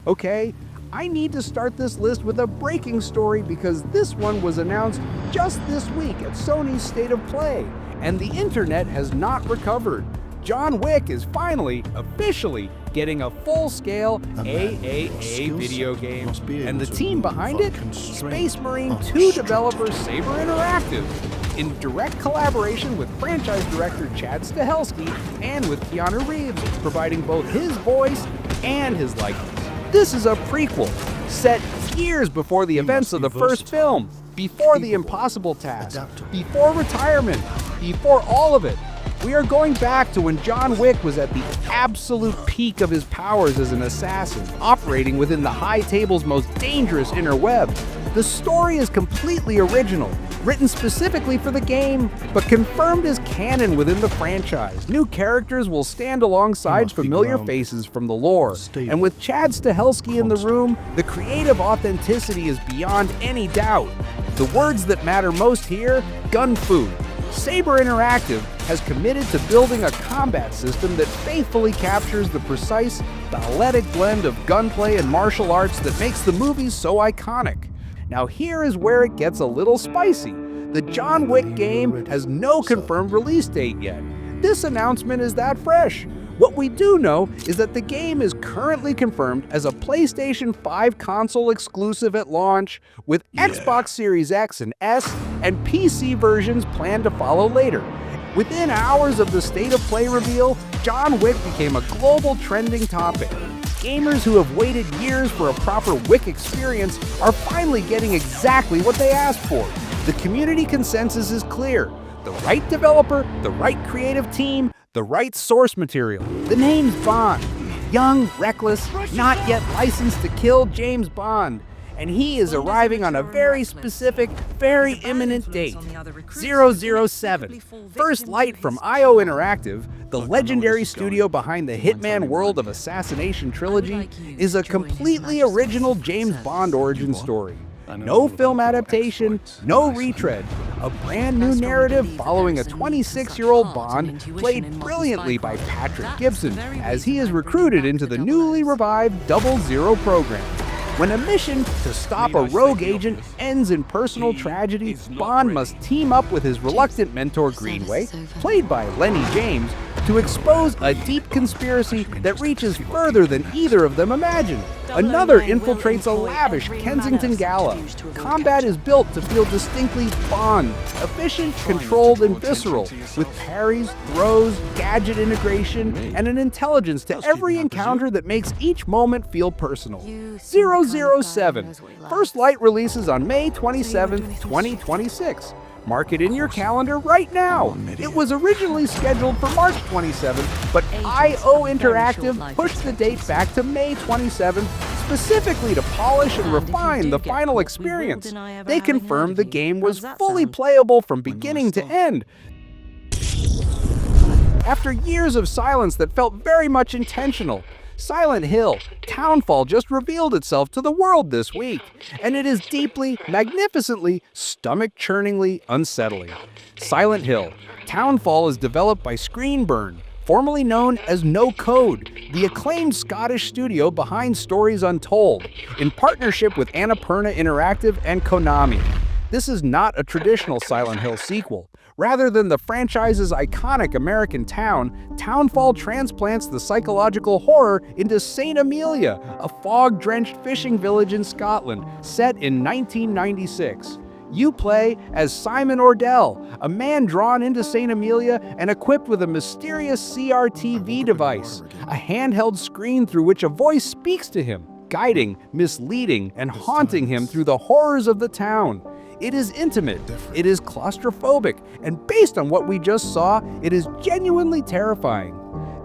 Okay, I need to start this list with a breaking story because this one was announced just this week at Sony's State of Play, and the internet has not recovered. John Wick is finally, officially, getting a full-scale AAA video game, and the team behind it? Space Marine 2 developer Saber Interactive, in direct collaboration with franchise director Chad Stahelski and with Keanu Reeves, providing both his voice and his likeness. This is a prequel, set years before the events of the first film, before the impossible task, before retirement, before all of it. We are going back to when John Wick was at the absolute peak of his powers as an assassin, operating within the High Table's most dangerous inner web. The story is completely original, written specifically for the game, but confirmed as canon within the franchise. New characters will stand alongside familiar faces from the lore, and with Chad Stahelski in the room, the creative authenticity is beyond any doubt. The words that matter most here: gun fu. Saber Interactive has committed to building a combat system that faithfully captures the precise, balletic blend of gunplay and martial arts that makes the movies so iconic. Now here is where it gets a little spicy. The John Wick game has no confirmed release date yet. This announcement is that fresh. What we do know is that the game is currently confirmed as a PlayStation 5 console exclusive at launch, with Xbox Series X and S and PC versions planned to follow later. Within hours of the State of Play reveal, John Wick became a global trending topic. Gamers who have waited years for a proper Wick experience are finally getting exactly what they asked for. The community consensus is clear: the right developer, the right creative team, the right source material. The name's Bond. Young, reckless, not yet licensed to kill James Bond. And he is arriving on a very specific, very imminent date. 007. First light from IO Interactive, the legendary studio behind the Hitman World of Assassination trilogy, is a completely original James Bond origin story. No film adaptation, no retread. A brand new narrative following a 26-year-old Bond, played brilliantly by Patrick Gibson, as he is recruited into the newly revived 00 program. When a mission to stop a rogue agent ends in personal tragedy, Bond must team up with his reluctant mentor Greenway, played by Lenny James, to expose a deep conspiracy that reaches further than either of them imagined. Another infiltrates a lavish Kensington gala. Combat is built to feel distinctly Bond, efficient, controlled, and visceral, with parries, throws, gadget integration, and an intelligence to every encounter that makes each moment feel personal. 007. First light releases on May 27, 2026. Mark it in your calendar right now. It was originally scheduled for March 27th, but IO Interactive pushed the date back to May 27th, specifically to polish and refine the final experience. They confirmed the game was fully playable from beginning to end. After years of silence that felt very much intentional, Silent Hill, Townfall just revealed itself to the world this week, and it is deeply, magnificently, stomach-churningly unsettling. Silent Hill, Townfall is developed by Screenburn, formerly known as No Code, the acclaimed Scottish studio behind Stories Untold, in partnership with Annapurna Interactive and Konami. This is not a traditional Silent Hill sequel. Rather than the franchise's iconic American town, Townfall transplants the psychological horror into St. Amelia, a fog-drenched fishing village in Scotland, set in 1996. You play as Simon Ordell, a man drawn into St. Amelia and equipped with a mysterious CRTV device, a handheld screen through which a voice speaks to him, guiding, misleading, and haunting him through the horrors of the town. It is intimate, it is claustrophobic, and based on what we just saw, it is genuinely terrifying.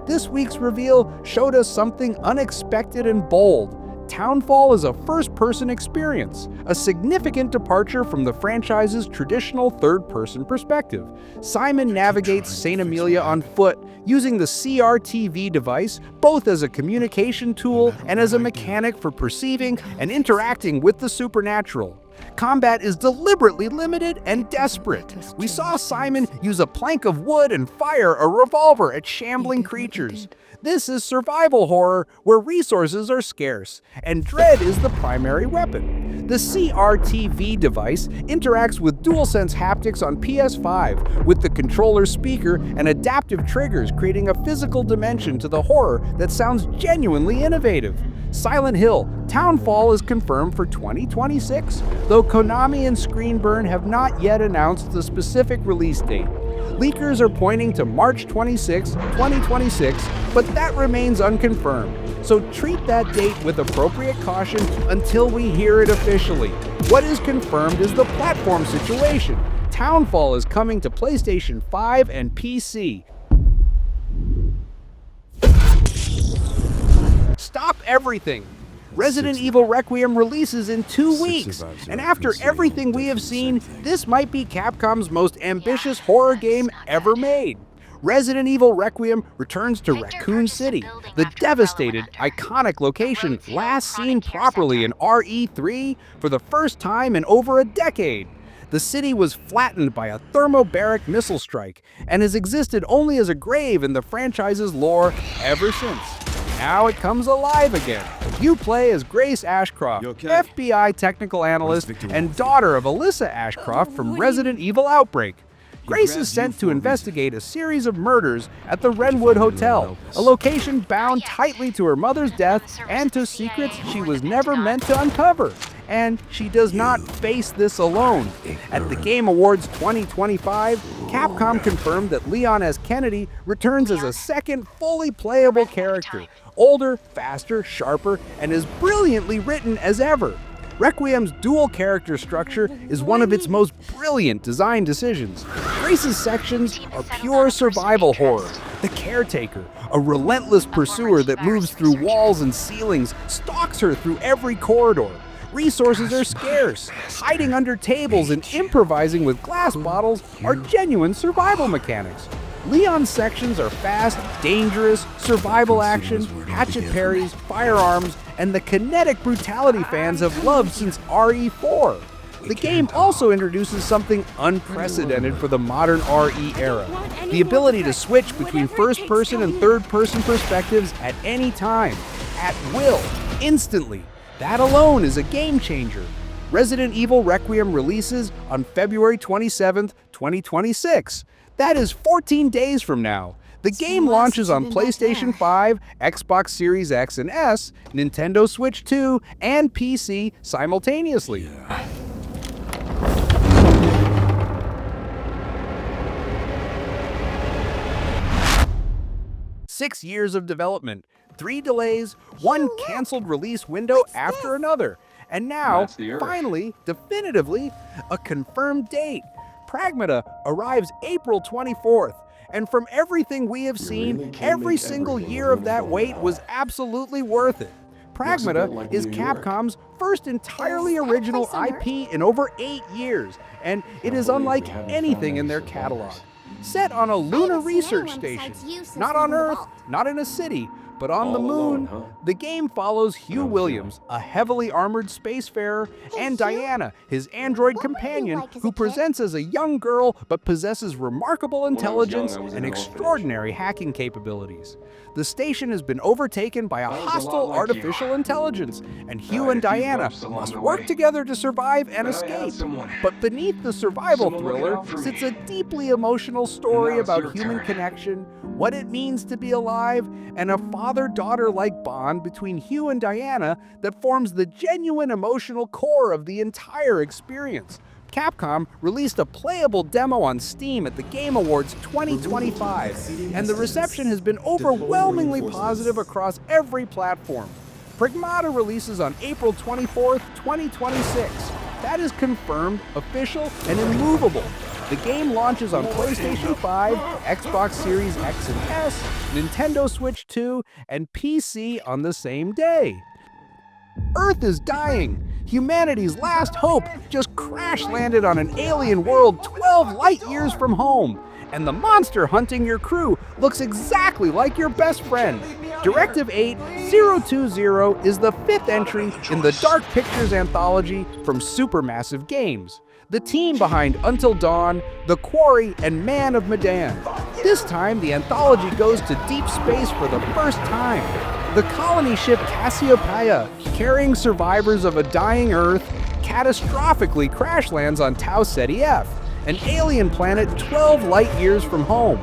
This week's reveal showed us something unexpected and bold. Townfall is a first-person experience, a significant departure from the franchise's traditional third-person perspective. Simon navigates St. Amelia on foot, using the CRTV device both as a communication tool and as a mechanic for perceiving and interacting with the supernatural. Combat is deliberately limited and desperate. We saw Simon use a plank of wood and fire a revolver at shambling creatures. This is survival horror where resources are scarce, and dread is the primary weapon. The CRTV device interacts with DualSense haptics on PS5 with the controller speaker and adaptive triggers, creating a physical dimension to the horror that sounds genuinely innovative. Silent Hill Townfall is confirmed for 2026, though Konami and Screenburn have not yet announced the specific release date. Leakers are pointing to March 26, 2026, but that remains unconfirmed, so treat that date with appropriate caution until we hear it officially. What is confirmed is the platform situation. Townfall is coming to PlayStation 5 and PC. Stop everything! Resident Evil Requiem releases in 2 weeks, and after everything we have seen, this might be Capcom's most ambitious horror game ever made. Resident Evil Requiem returns to Raccoon City, the devastated, iconic location last seen properly in RE3 for the first time in over a decade. The city was flattened by a thermobaric missile strike and has existed only as a grave in the franchise's lore ever since. Now it comes alive again. You play as Grace Ashcroft, FBI technical analyst and daughter of Alyssa Ashcroft from Resident Evil Outbreak. Grace is sent to investigate a series of murders at the Wrenwood Hotel, a location bound tightly to her mother's death and to secrets she was never meant to uncover. And she does not face this alone. At the Game Awards 2025, Capcom confirmed that Leon S. Kennedy returns as a second fully playable character, older, faster, sharper, and as brilliantly written as ever. Requiem's dual character structure is one of its most brilliant design decisions. Grace's sections are pure survival horror. The Caretaker, a relentless pursuer that moves through walls and ceilings, stalks her through every corridor. Resources are scarce. Hiding under tables and improvising with glass bottles are genuine survival mechanics. Leon's sections are fast, dangerous, survival action, hatchet parries, firearms, and the kinetic brutality fans have loved since RE4. The game also introduces something unprecedented for the modern RE era: the ability to switch between first-person and third-person perspectives at any time, at will, instantly. That alone is a game changer. Resident Evil Requiem releases on February 27th, 2026. That is 14 days from now. The game launches on PlayStation 5, Xbox Series X and S, Nintendo Switch 2, and PC simultaneously. 6 years of development, 3 delays, 1 canceled release window after another, and now, finally, definitively, a confirmed date. Pragmata arrives April 24th, and from everything we have seen, every single year of that wait was absolutely worth it. Pragmata is Capcom's first entirely original IP in over 8 years, and it is unlike anything in their catalog. Set on a lunar research station, not on Earth, not in a city, but on the moon, the game follows Hugh Williams, a heavily armored spacefarer, and Diana, his android companion, who presents as a young girl but possesses remarkable intelligence and extraordinary hacking capabilities. The station has been overtaken by a hostile artificial intelligence, and Hugh and Diana must work together to survive and escape. But beneath the survival thriller sits a deeply emotional story about human connection, what it means to be alive, and a father-daughter-like bond between Hugh and Diana that forms the genuine emotional core of the entire experience. Capcom released a playable demo on Steam at the Game Awards 2025, and the reception has been overwhelmingly positive across every platform. Pragmata releases on April 24th, 2026. That is confirmed, official, and immovable. The game launches on PlayStation 5, Xbox Series X and S, Nintendo Switch 2, and PC on the same day. Earth is dying. Humanity's last hope just crash-landed on an alien world 12 light-years from home. And the monster hunting your crew looks exactly like your best friend. Directive 8-020 is the 5th entry in the Dark Pictures anthology from Supermassive Games, the team behind Until Dawn, The Quarry, and Man of Medan. This time, the anthology goes to deep space for the first time. The colony ship Cassiopeia, carrying survivors of a dying Earth, catastrophically crash lands on Tau Ceti F, an alien planet 12 light-years from home.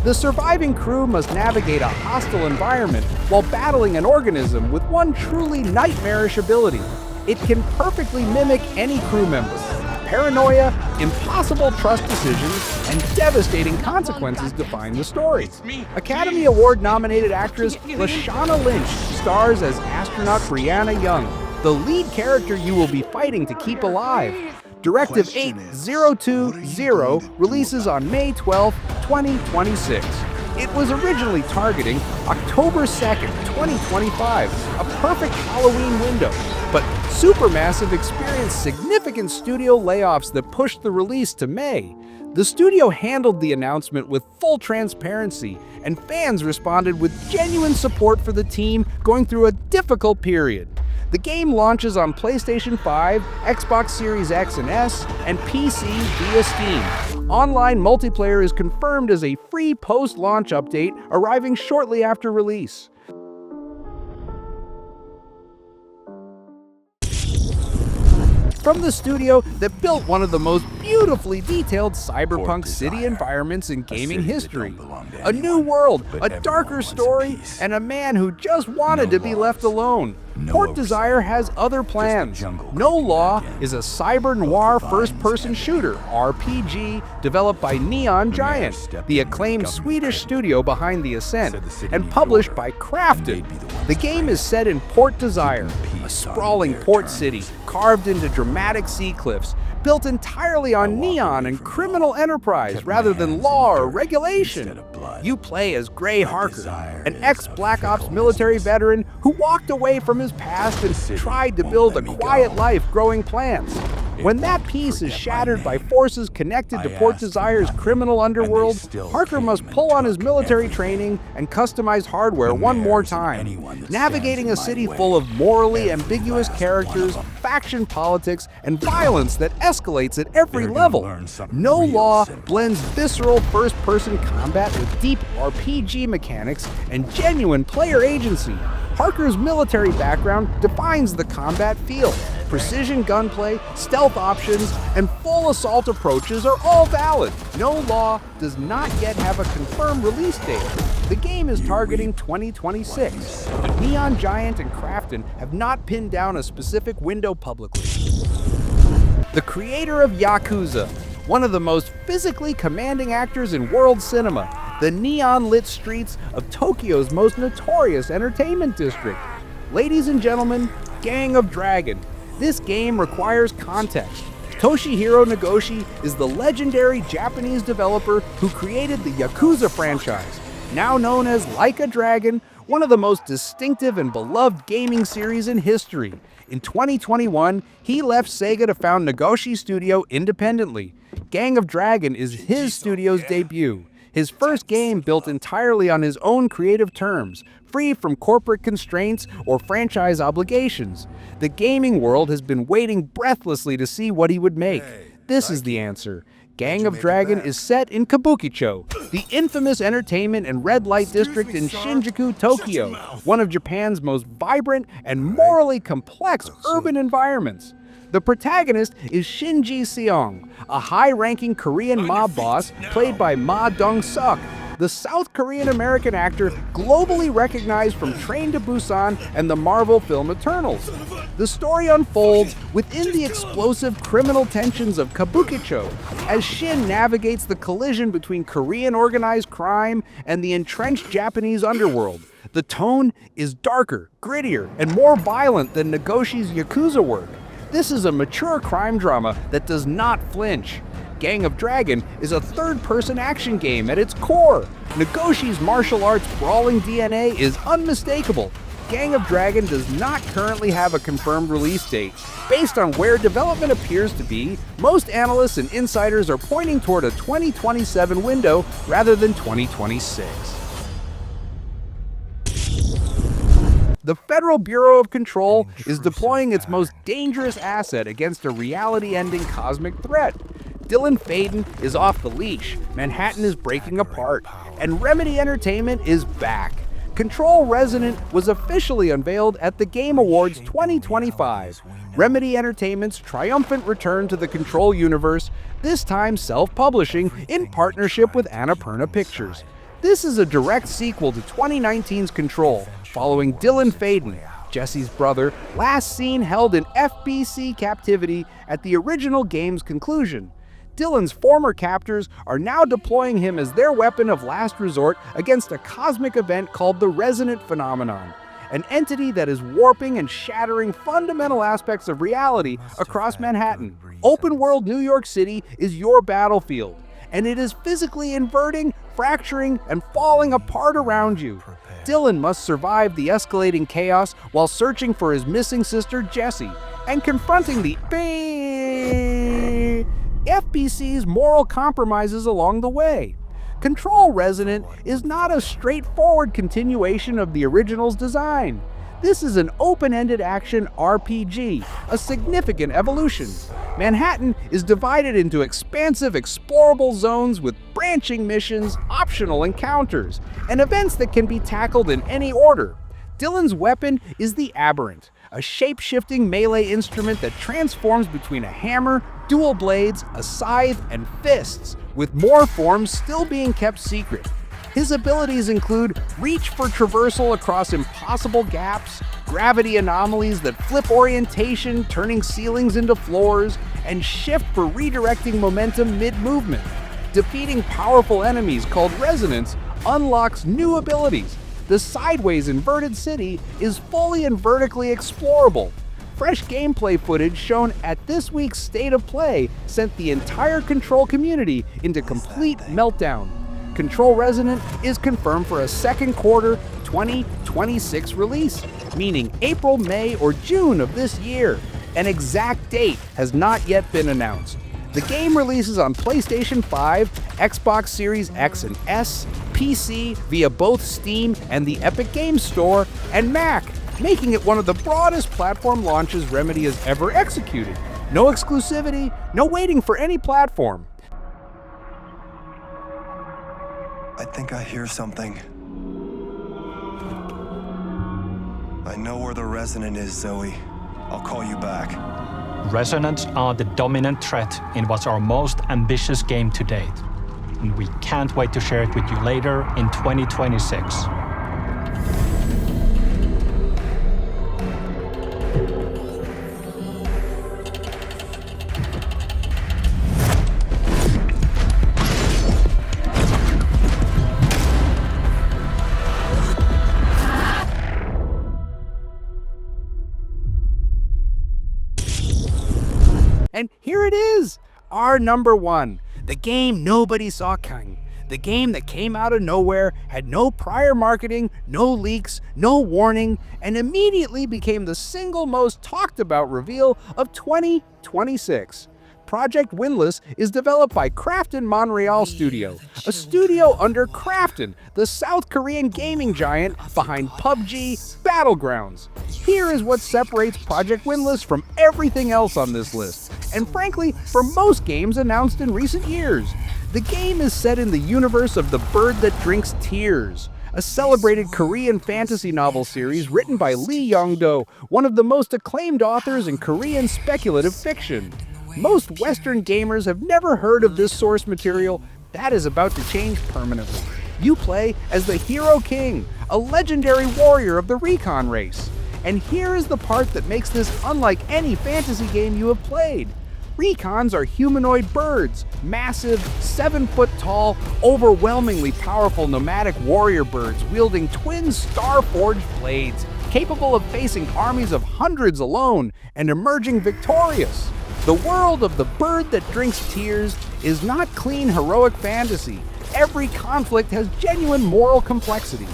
The surviving crew must navigate a hostile environment while battling an organism with one truly nightmarish ability. It can perfectly mimic any crew member. Paranoia, impossible trust decisions, and devastating consequences define the story. Academy Award-nominated actress Lashana Lynch stars as astronaut Brianna Young, the lead character you will be fighting to keep alive. Directive 8020 releases on May 12, 2026. It was originally targeting October 2nd, 2025, a perfect Halloween window, but Supermassive experienced significant studio layoffs that pushed the release to May. The studio handled the announcement with full transparency, and fans responded with genuine support for the team going through a difficult period. The game launches on PlayStation 5, Xbox Series X and S, and PC via Steam. Online multiplayer is confirmed as a free post-launch update arriving shortly after release. From the studio that built one of the most beautifully detailed cyberpunk city environments in gaming history. A new world, a darker story, and a man who just wanted to be left alone. Port Desire has other plans. No Law is a cyber noir first-person shooter, RPG, developed by Neon Giant, the acclaimed Swedish studio behind The Ascent, and published by Crafted. The game is set in Port Desire, a sprawling port city carved into dramatic sea cliffs, built entirely on neon and criminal enterprise rather than law or regulation. You play as Gray Harker, an ex-Black Ops military veteran who walked away from his past and tried to build a quiet life growing plants. When that peace is shattered by forces connected to Port Desire's criminal underworld, Harker must pull on his military training and customize hardware one more time. Navigating a city full of morally ambiguous characters, faction politics, and violence that escalates at every level. No Law blends visceral first-person combat with deep RPG mechanics and genuine player agency. Harker's military background defines the combat feel. Precision gunplay, stealth options, and full assault approaches are all valid. No Law does not yet have a confirmed release date. The game is targeting 2026. Neon Giant and Crafton have not pinned down a specific window publicly. The creator of Yakuza, one of the most physically commanding actors in world cinema, the neon-lit streets of Tokyo's most notorious entertainment district. Ladies and gentlemen, Gang of Dragon. This game requires context. Toshihiro Nagoshi is the legendary Japanese developer who created the Yakuza franchise, now known as Like a Dragon, one of the most distinctive and beloved gaming series in history. In 2021, he left Sega to found Nagoshi Studio independently. Gang of Dragon is his studio's debut. His first game built entirely on his own creative terms, free from corporate constraints or franchise obligations. The gaming world has been waiting breathlessly to see what he would make. This is the answer. Gang of Dragon is set in Kabukicho, the infamous entertainment and red light district in Shinjuku, Tokyo, one of Japan's most vibrant and morally complex urban environments. The protagonist is Shinji Seong, a high-ranking Korean mob boss played by Ma Dong-suk, the South Korean-American actor globally recognized from Train to Busan and the Marvel film Eternals. The story unfolds within the explosive criminal tensions of Kabukicho as Shin navigates the collision between Korean organized crime and the entrenched Japanese underworld. The tone is darker, grittier, and more violent than Nagoshi's Yakuza work. This is a mature crime drama that does not flinch. Gang of Dragon is a third-person action game at its core. Nagoshi's martial arts brawling DNA is unmistakable. Gang of Dragon does not currently have a confirmed release date. Based on where development appears to be, most analysts and insiders are pointing toward a 2027 window rather than 2026. The Federal Bureau of Control is deploying its most dangerous asset against a reality-ending cosmic threat. Dylan Faden is off the leash, Manhattan is breaking apart, and Remedy Entertainment is back. Control Resonant was officially unveiled at the Game Awards 2025. Remedy Entertainment's triumphant return to the Control universe, this time self-publishing in partnership with Annapurna Pictures. This is a direct sequel to 2019's Control, following Dylan Faden, Jesse's brother, last seen held in FBC captivity at the original game's conclusion. Dylan's former captors are now deploying him as their weapon of last resort against a cosmic event called the Resonant phenomenon, an entity that is warping and shattering fundamental aspects of reality across Manhattan. Open-world New York City is your battlefield, and it is physically inverting, fracturing, and falling apart around you. Dylan must survive the escalating chaos while searching for his missing sister Jessie and confronting the FBC's moral compromises along the way. Control Resonant is not a straightforward continuation of the original's design. This is an open-ended action RPG, a significant evolution. Manhattan is divided into expansive, explorable zones with branching missions, optional encounters, and events that can be tackled in any order. Dylan's weapon is the Aberrant, a shape-shifting melee instrument that transforms between a hammer, dual blades, a scythe, and fists, with more forms still being kept secret. His abilities include reach for traversal across impossible gaps, gravity anomalies that flip orientation, turning ceilings into floors, and shift for redirecting momentum mid-movement. Defeating powerful enemies called Resonance unlocks new abilities. The sideways inverted city is fully and vertically explorable. Fresh gameplay footage shown at this week's State of Play sent the entire Control community into complete meltdown. Control Resonant is confirmed for a second quarter 2026 release, meaning April, May, or June of this year. An exact date has not yet been announced. The game releases on PlayStation 5, Xbox Series X and S, PC via both Steam and the Epic Games Store, and Mac, making it one of the broadest platform launches Remedy has ever executed. No exclusivity, no waiting for any platform. I think I hear something. I know where the Resonant is, Zoe. I'll call you back. Resonants are the dominant threat in what's our most ambitious game to date, and we can't wait to share it with you later in 2026. And here it is, our number one, the game nobody saw coming. The game that came out of nowhere, had no prior marketing, no leaks, no warning, and immediately became the single most talked about reveal of 2026. Project Windless is developed by Krafton Nreal Studio, a studio under Krafton, the South Korean gaming giant behind PUBG Battlegrounds. Here is what separates Project Windless from everything else on this list, and frankly, from most games announced in recent years. The game is set in the universe of The Bird That Drinks Tears, a celebrated Korean fantasy novel series written by Lee Young-do, one of the most acclaimed authors in Korean speculative fiction. Most Western gamers have never heard of this source material. That is about to change permanently. You play as the Hero King, a legendary warrior of the Recon race. And here is the part that makes this unlike any fantasy game you have played. Recons are humanoid birds, massive, 7-foot-tall, overwhelmingly powerful nomadic warrior birds wielding twin star-forged blades, capable of facing armies of hundreds alone and emerging victorious. The world of The Bird That Drinks Tears is not clean heroic fantasy. Every conflict has genuine moral complexity.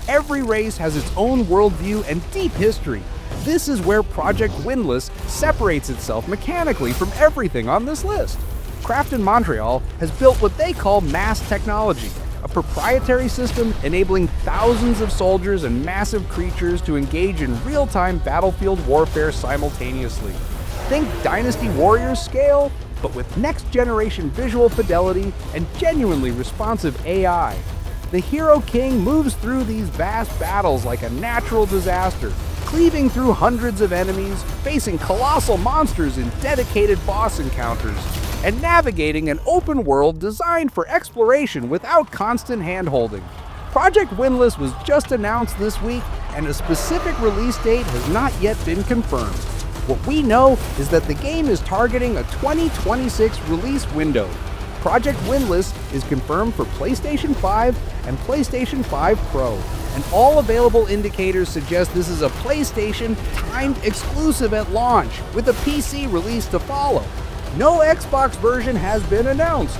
Every race has its own worldview and deep history. This is where Project Windless separates itself mechanically from everything on this list. Krafton Montreal has built what they call mass technology, a proprietary system enabling thousands of soldiers and massive creatures to engage in real-time battlefield warfare simultaneously. Think Dynasty Warriors scale? but with next-generation visual fidelity and genuinely responsive AI. The Hero King moves through these vast battles like a natural disaster, cleaving through hundreds of enemies, facing colossal monsters in dedicated boss encounters, and navigating an open world designed for exploration without constant hand-holding. Project Windless was just announced this week, and a specific release date has not yet been confirmed. What we know is that the game is targeting a 2026 release window. Project Windless is confirmed for PlayStation 5 and PlayStation 5 Pro, and all available indicators suggest this is a PlayStation timed exclusive at launch, with a PC release to follow. No Xbox version has been announced.